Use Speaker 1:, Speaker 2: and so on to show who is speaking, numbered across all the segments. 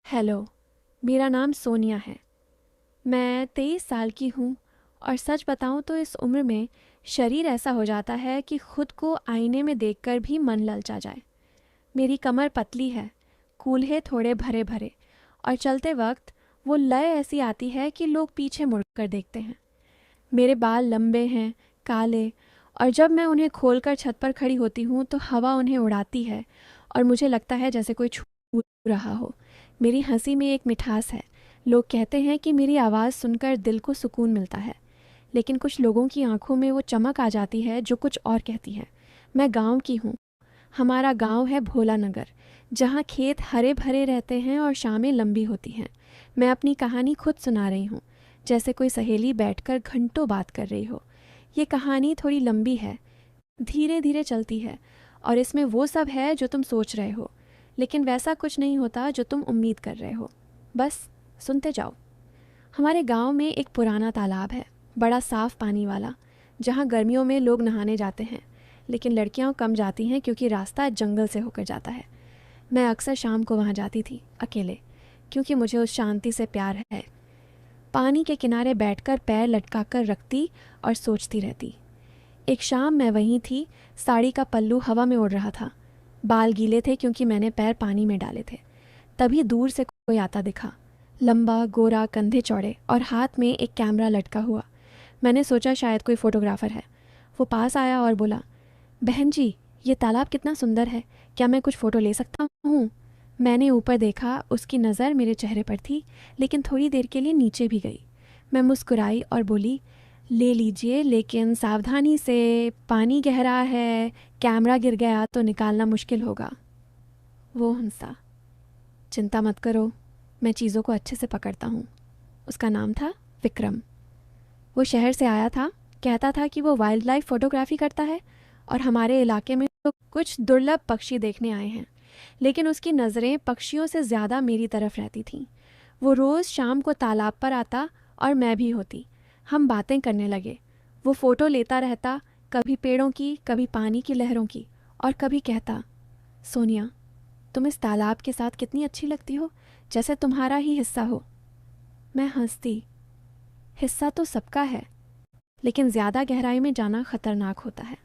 Speaker 1: Hello, मेरा नाम सोनिया है। मैं 23 साल की हूँ और सच बताऊँ तो इस उम्र में शरीर ऐसा हो जाता है कि खुद को आईने में देखकर भी मन ललचा जाए। मेरी कमर पतली है, कूल्हे थोड़े भरे भरे और चलते वक्त वो लय ऐसी आती है कि लोग पीछे मुड़कर देखते हैं। मेरे बाल लंबे हैं, काले, और जब मैं उन्हें खोलकर छत पर खड़ी होती हूँ तो हवा उन्हें उड़ाती है और मुझे लगता है जैसे कोई छू रहा हो। मेरी हंसी में एक मिठास है। लोग कहते हैं कि मेरी आवाज़ सुनकर दिल को सुकून मिलता है, लेकिन कुछ लोगों की आंखों में वो चमक आ जाती है जो कुछ और कहती है। मैं गांव की हूँ। हमारा गांव है भोला नगर, जहाँ खेत हरे भरे रहते हैं और शामें लंबी होती हैं। मैं अपनी कहानी खुद सुना रही हूँ, जैसे कोई सहेली बैठकर घंटों बात कर रही हो। ये कहानी थोड़ी लंबी है, धीरे धीरे चलती है, और इसमें वो सब है जो तुम सोच रहे हो, लेकिन वैसा कुछ नहीं होता जो तुम उम्मीद कर रहे हो। बस सुनते जाओ। हमारे गांव में एक पुराना तालाब है, बड़ा साफ पानी वाला, जहाँ गर्मियों में लोग नहाने जाते हैं, लेकिन लड़कियां कम जाती हैं क्योंकि रास्ता जंगल से होकर जाता है। मैं अक्सर शाम को वहाँ जाती थी, अकेले, क्योंकि मुझे उस शांति से प्यार है। पानी के किनारे बैठकर पैर लटकाकर रखती और सोचती रहती। एक शाम मैं वहीं थी। साड़ी का पल्लू हवा में उड़ रहा था। बाल गीले थे क्योंकि मैंने पैर पानी में डाले थे। तभी दूर से कोई आता दिखा, लंबा, गोरा, कंधे चौड़े और हाथ में एक कैमरा लटका हुआ। मैंने सोचा शायद कोई फोटोग्राफर है। वो पास आया और बोला, बहन जी, ये तालाब कितना सुंदर है, क्या मैं कुछ फ़ोटो ले सकता हूँ? मैंने ऊपर देखा, उसकी नज़र मेरे चेहरे पर थी, लेकिन थोड़ी देर के लिए नीचे भी गई। मैं मुस्कुराई और बोली, ले लीजिए, लेकिन सावधानी से, पानी गहरा है, कैमरा गिर गया तो निकालना मुश्किल होगा। वो हंसा। चिंता मत करो, मैं चीज़ों को अच्छे से पकड़ता हूँ। उसका नाम था विक्रम। वो शहर से आया था, कहता था कि वो वाइल्ड लाइफ फोटोग्राफी करता है और हमारे इलाके में तो कुछ दुर्लभ पक्षी देखने आए हैं, लेकिन उसकी नज़रें पक्षियों से ज़्यादा मेरी तरफ रहती थीं। वो रोज़ शाम को तालाब पर आता और मैं भी होती। हम बातें करने लगे। वो फ़ोटो लेता रहता, कभी पेड़ों की, कभी पानी की लहरों की, और कभी कहता, सोनिया, तुम इस तालाब के साथ कितनी अच्छी लगती हो, जैसे तुम्हारा ही हिस्सा हो। मैं हंसती। हिस्सा तो सबका है, लेकिन ज़्यादा गहराई में जाना खतरनाक होता है।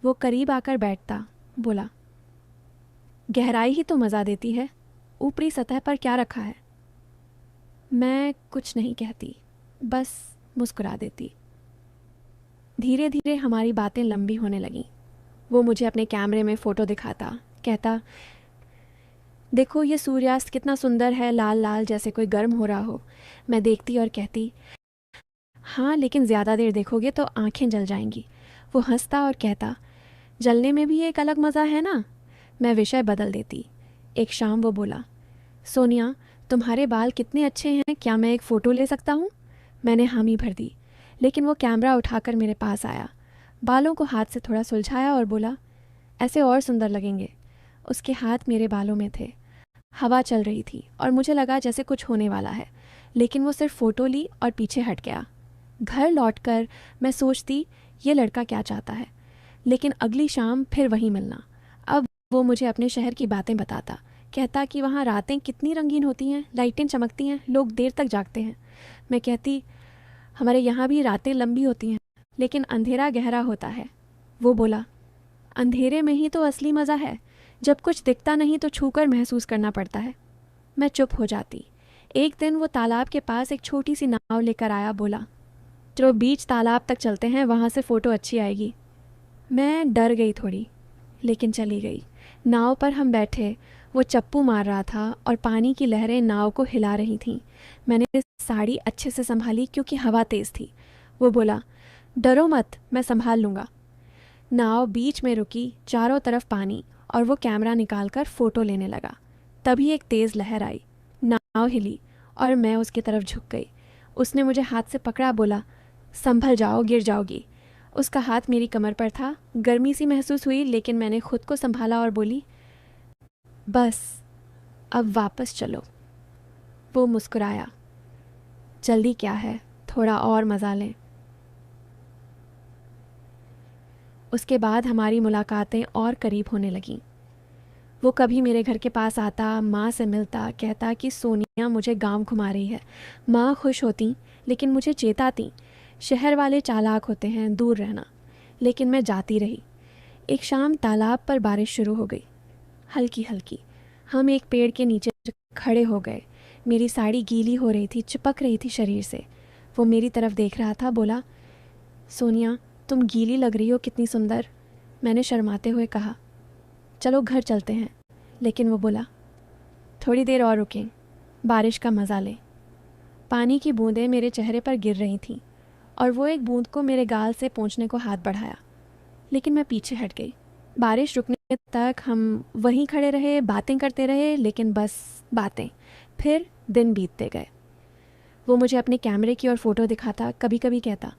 Speaker 1: वो करीब आकर बैठता, बोला, गहराई ही तो मज़ा देती है, ऊपरी सतह पर क्या रखा है। मैं कुछ नहीं कहती, बस मुस्कुरा देती। धीरे धीरे हमारी बातें लंबी होने लगीं। वो मुझे अपने कैमरे में फ़ोटो दिखाता, कहता, देखो ये सूर्यास्त कितना सुंदर है, लाल लाल जैसे कोई गर्म हो रहा हो। मैं देखती और कहती, हाँ, लेकिन ज़्यादा देर देखोगे तो आंखें जल जाएंगी। वो हंसता और कहता, जलने में भी एक अलग मज़ा है ना। मैं विषय बदल देती। एक शाम वो बोला, सोनिया, तुम्हारे बाल कितने अच्छे हैं, क्या मैं एक फ़ोटो ले सकता हूँ? मैंने हामी भर दी, लेकिन वो कैमरा उठाकर मेरे पास आया, बालों को हाथ से थोड़ा सुलझाया और बोला, ऐसे और सुंदर लगेंगे। उसके हाथ मेरे बालों में थे। हवा चल रही थी और मुझे लगा जैसे कुछ होने वाला है, लेकिन वो सिर्फ फ़ोटो ली और पीछे हट गया। घर लौटकर मैं सोचती, ये लड़का क्या चाहता है। लेकिन अगली शाम फिर वही मिलना। अब वो मुझे अपने शहर की बातें बताता, कहता कि वहाँ रातें कितनी रंगीन होती हैं, लाइटें चमकती हैं, लोग देर तक जागते हैं। मैं कहती, हमारे यहाँ भी रातें लंबी होती हैं, लेकिन अंधेरा गहरा होता है। वो बोला, अंधेरे में ही तो असली मज़ा है, जब कुछ दिखता नहीं तो छूकर महसूस करना पड़ता है। मैं चुप हो जाती। एक दिन वो तालाब के पास एक छोटी सी नाव लेकर आया, बोला, चलो बीच तालाब तक चलते हैं, वहाँ से फ़ोटो अच्छी आएगी। मैं डर गई थोड़ी, लेकिन चली गई। नाव पर हम बैठे। वो चप्पू मार रहा था और पानी की लहरें नाव को हिला रही थीं। मैंने साड़ी अच्छे से संभाली क्योंकि हवा तेज़ थी। वो बोला, डरो मत, मैं संभाल लूँगा। नाव बीच में रुकी, चारों तरफ पानी, और वो कैमरा निकालकर फ़ोटो लेने लगा। तभी एक तेज़ लहर आई, नाव हिली और मैं उसकी तरफ झुक गई। उसने मुझे हाथ से पकड़ा, बोला, संभल जाओ, गिर जाओगी। उसका हाथ मेरी कमर पर था। गर्मी सी महसूस हुई, लेकिन मैंने खुद को संभाला और बोली, बस अब वापस चलो। वो मुस्कुराया, जल्दी क्या है, थोड़ा और मज़ा लें। उसके बाद हमारी मुलाकातें और करीब होने लगीं। वो कभी मेरे घर के पास आता, माँ से मिलता, कहता कि सोनिया मुझे गांव घुमा रही है। माँ खुश होती लेकिन मुझे चेताती, शहर वाले चालाक होते हैं, दूर रहना। लेकिन मैं जाती रही। एक शाम तालाब पर बारिश शुरू हो गई, हल्की हल्की। हम एक पेड़ के नीचे खड़े हो गए। मेरी साड़ी गीली हो रही थी, चिपक रही थी शरीर से। वो मेरी तरफ देख रहा था, बोला, सोनिया तुम गीली लग रही हो, कितनी सुंदर। मैंने शर्माते हुए कहा, चलो घर चलते हैं। लेकिन वो बोला, थोड़ी देर और रुकें, बारिश का मज़ा लें। पानी की बूंदें मेरे चेहरे पर गिर रही थीं और वो एक बूंद को मेरे गाल से पोंछने को हाथ बढ़ाया, लेकिन मैं पीछे हट गई। बारिश रुकने तक हम वहीं खड़े रहे, बातें करते रहे, लेकिन बस बातें। फिर दिन बीतते गए। वो मुझे अपने कैमरे की ओर फ़ोटो दिखाता, कभी कभी कहता,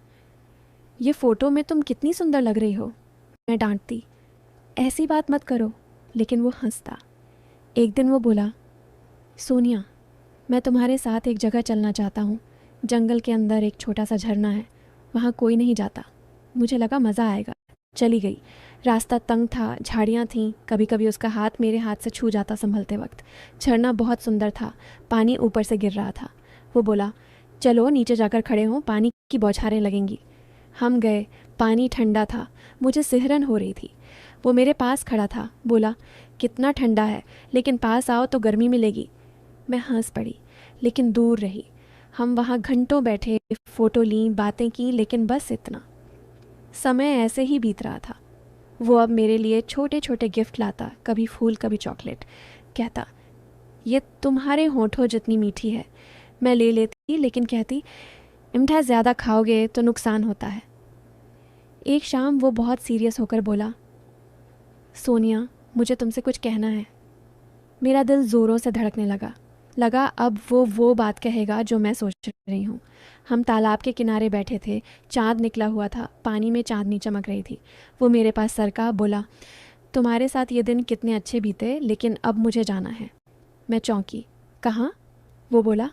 Speaker 1: ये फ़ोटो में तुम कितनी सुंदर लग रही हो। मैं डांटती, ऐसी बात मत करो, लेकिन वो हंसता। एक दिन वो बोला, सोनिया मैं तुम्हारे साथ एक जगह चलना चाहता हूँ। जंगल के अंदर एक छोटा सा झरना है, वहाँ कोई नहीं जाता। मुझे लगा मज़ा आएगा। चली गई। रास्ता तंग था, झाड़ियाँ थीं, कभी कभी उसका हाथ मेरे हाथ से छू जाता संभलते वक्त। झरना बहुत सुंदर था, पानी ऊपर से गिर रहा था। वो बोला, चलो नीचे जाकर खड़े हों, पानी की बौछारें लगेंगी। हम गए। पानी ठंडा था, मुझे सिहरन हो रही थी। वो मेरे पास खड़ा था, बोला, कितना ठंडा है, लेकिन पास आओ तो गर्मी मिलेगी। मैं हंस पड़ी, लेकिन दूर रही। हम वहाँ घंटों बैठे, फ़ोटो लीं, बातें की, लेकिन बस इतना। समय ऐसे ही बीत रहा था। वो अब मेरे लिए छोटे छोटे गिफ्ट लाता, कभी फूल कभी चॉकलेट। कहता, ये तुम्हारे होठों जितनी मीठी है। मैं ले लेती, लेकिन कहती, मिठाई ज़्यादा खाओगे तो नुकसान होता है। एक शाम वो बहुत सीरियस होकर बोला, सोनिया मुझे तुमसे कुछ कहना है। मेरा दिल ज़ोरों से धड़कने लगा अब वो बात कहेगा जो मैं सोच रही हूँ। हम तालाब के किनारे बैठे थे, चाँद निकला हुआ था, पानी में चांदनी चमक रही थी। वो मेरे पास सरका, बोला, तुम्हारे साथ ये दिन कितने अच्छे बीते, लेकिन अब मुझे जाना है। मैं चौंकी, कहाँ? वो बोला,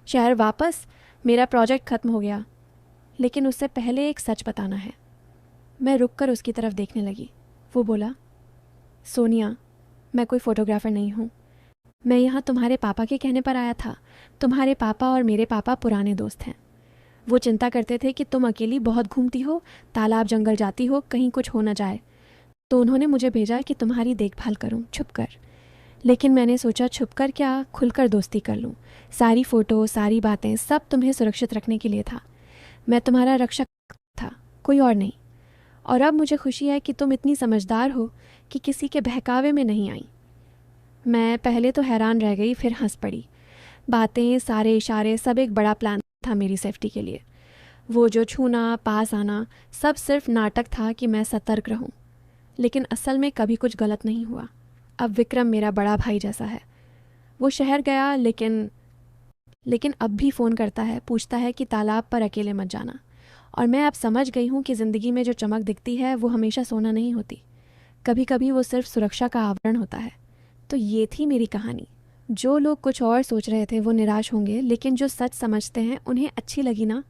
Speaker 1: शहर वापस, मेरा प्रोजेक्ट ख़त्म हो गया। लेकिन उससे पहले एक सच बताना है। मैं रुक कर उसकी तरफ देखने लगी। वो बोला, सोनिया मैं कोई फ़ोटोग्राफ़र नहीं हूँ। मैं यहाँ तुम्हारे पापा के कहने पर आया था। तुम्हारे पापा और मेरे पापा पुराने दोस्त हैं। वो चिंता करते थे कि तुम अकेली बहुत घूमती हो, तालाब जंगल जाती हो, कहीं कुछ हो न जाए। तो उन्होंने मुझे भेजा कि तुम्हारी देखभाल करूं छुपकर। लेकिन मैंने सोचा छुपकर क्या, खुलकर दोस्ती कर लूं। सारी फ़ोटो, सारी बातें, सब तुम्हें सुरक्षित रखने के लिए था। मैं तुम्हारा रक्षक था, कोई और नहीं। और अब मुझे खुशी है कि तुम इतनी समझदार हो कि किसी के बहकावे में नहीं आई। मैं पहले तो हैरान रह गई, फिर हंस पड़ी। बातें, सारे इशारे, सब एक बड़ा प्लान था मेरी सेफ्टी के लिए। वो जो छूना, पास आना, सब सिर्फ नाटक था कि मैं सतर्क रहूं। लेकिन असल में कभी कुछ गलत नहीं हुआ। अब विक्रम मेरा बड़ा भाई जैसा है। वो शहर गया, लेकिन अब भी फ़ोन करता है, पूछता है कि तालाब पर अकेले मत जाना। और मैं अब समझ गई हूँ कि ज़िंदगी में जो चमक दिखती है वो हमेशा सोना नहीं होती। कभी कभी वो सिर्फ सुरक्षा का आवरण होता है। तो ये थी मेरी कहानी। जो लोग कुछ और सोच रहे थे वो निराश होंगे, लेकिन जो सच समझते हैं उन्हें अच्छी लगी ना।